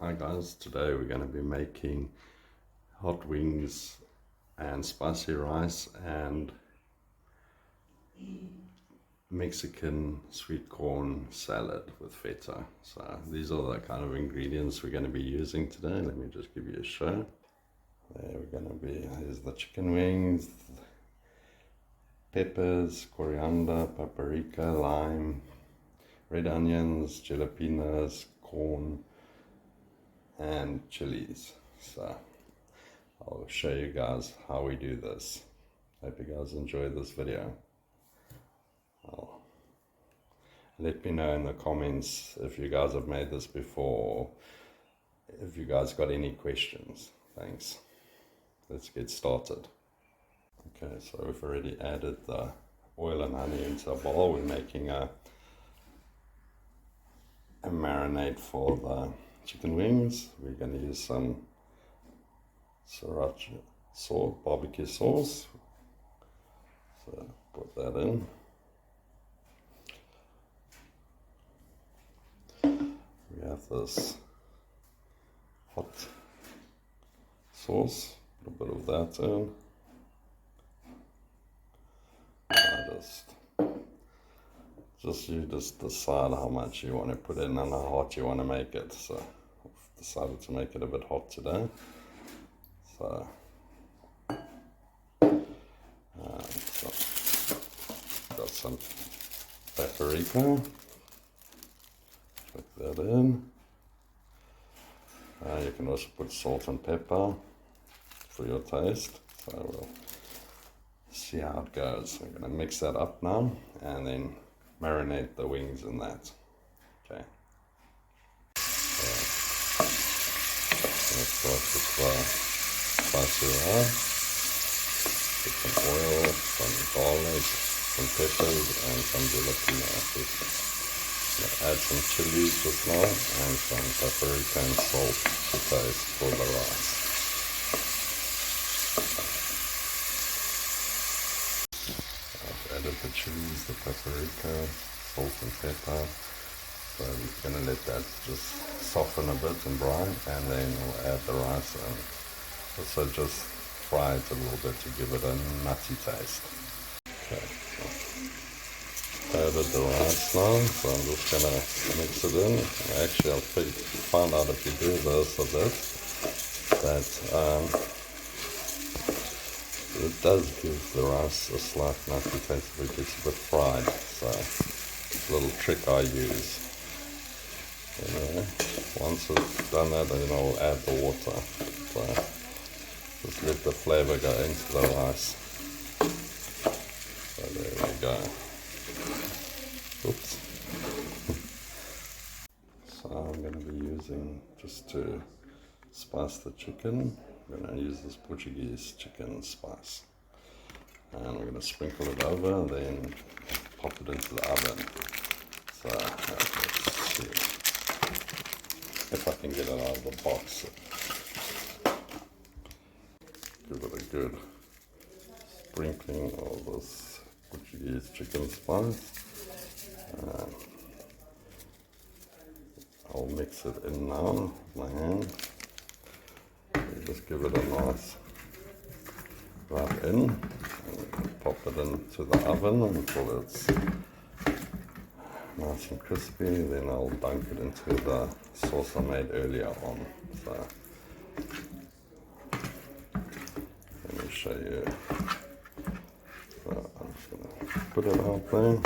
Hi guys, today we're going to be making hot wings and spicy rice and Mexican sweet corn salad with feta. So these are the kind of ingredients we're going to be using today. Let me just give you a show. There we're going to be, here's the chicken wings, peppers, coriander, paprika, lime, red onions, jalapenos, corn, and chilies. So I'll show you guys how we do this. Hope you guys enjoy this video. Let me know in the comments if you guys have made this before, or if you guys got any questions. Thanks. Let's get started. Okay, so we've already added the oil and honey into a bowl. We're making a marinade for the chicken wings. We're going to use some sriracha sauce, barbecue sauce. So put that in. We have this hot sauce, put a bit of that in. You just decide how much you want to put in and how hot you want to make it. So I've decided to make it a bit hot today. So, got some paprika. Put that in. You can also put salt and pepper for your taste. So we'll see how it goes. We're going to mix that up now and then marinate the wings in that. Okay. Let's start with the spicy rice. Put some oil, some garlic, some peppers, and some jalapeno. Add some chilies just now and some paprika and salt to taste for the rice. I've added the chilies, the paprika, salt and pepper. So we're going to let that just soften a bit and brine, and then we'll add the rice and also just fry it a little bit to give it a nutty taste. Okay. Added the rice now, so I'm just going to mix it in. Actually, I'll find out if you do this a bit, that it does give the rice a slight nutty taste if it gets a bit fried. So it's a little trick I use. Anyway, once it's done that, then I'll add the water. So just let the flavor go into the rice. So there we go. Oops. So I'm going to be using, just to spice the chicken, I'm going to use this Portuguese chicken spice. And we're going to sprinkle it over and then pop it into the oven. So let's see if I can get it out of the box. Give it a good sprinkling of this Portuguese chicken spice. I'll mix it in now with my hand. Just give it a nice rub in and pop it into the oven until it's nice and crispy. Then I'll dunk it into the sauce I made earlier on. So let me show you. So I'm just going to put it out there.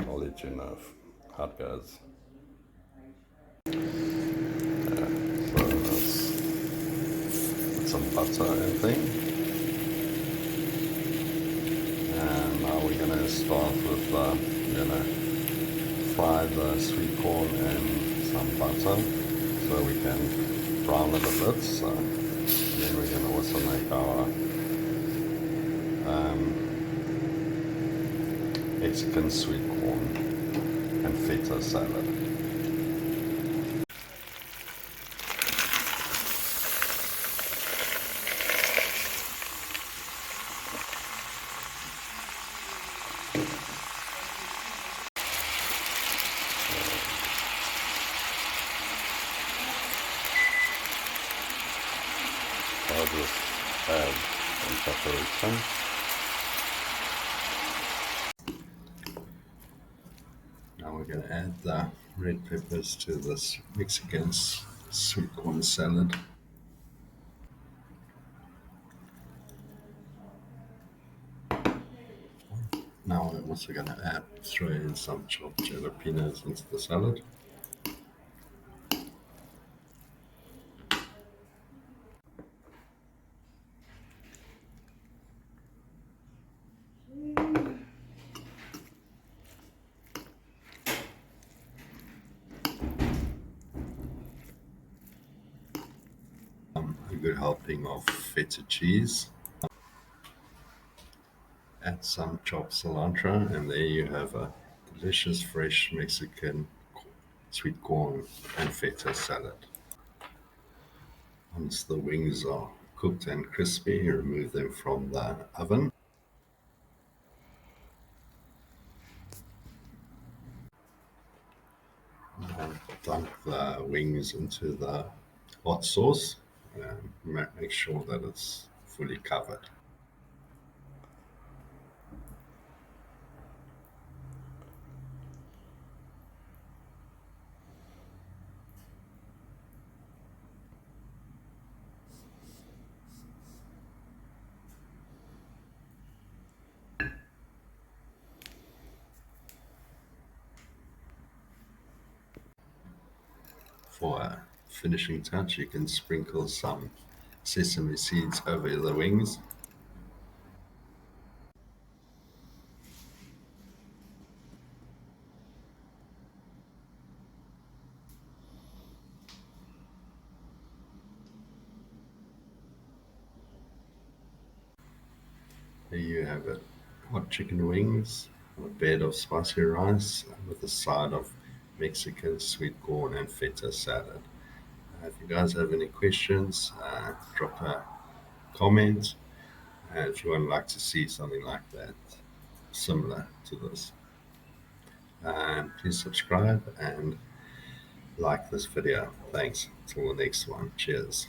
I'll let you know how it goes. So let's put some butter in thing. And now we're going to start with, we're going to fry the sweet corn in some butter so we can brown it a bit. So then we're going to also make our Mexican sweet corn and feta salad. just add some paprika. Now we're going to add the red peppers to this Mexican sweet corn salad. Now I'm also going to throw in some chopped jalapenos into the salad. A good helping of feta cheese. Add some chopped cilantro, and there you have a delicious fresh Mexican sweet corn and feta salad. Once the wings are cooked and crispy, remove them from the oven. And dunk the wings into the hot sauce and make sure that it's fully covered. For a finishing touch, you can sprinkle some sesame seeds over the wings. There you have it, hot chicken wings on a bed of spicy rice with a side of Mexican sweet corn and feta salad. If you guys have any questions, drop a comment. And if you would like to see something like that, similar to this, please subscribe and like this video. Thanks. Till the next one. Cheers.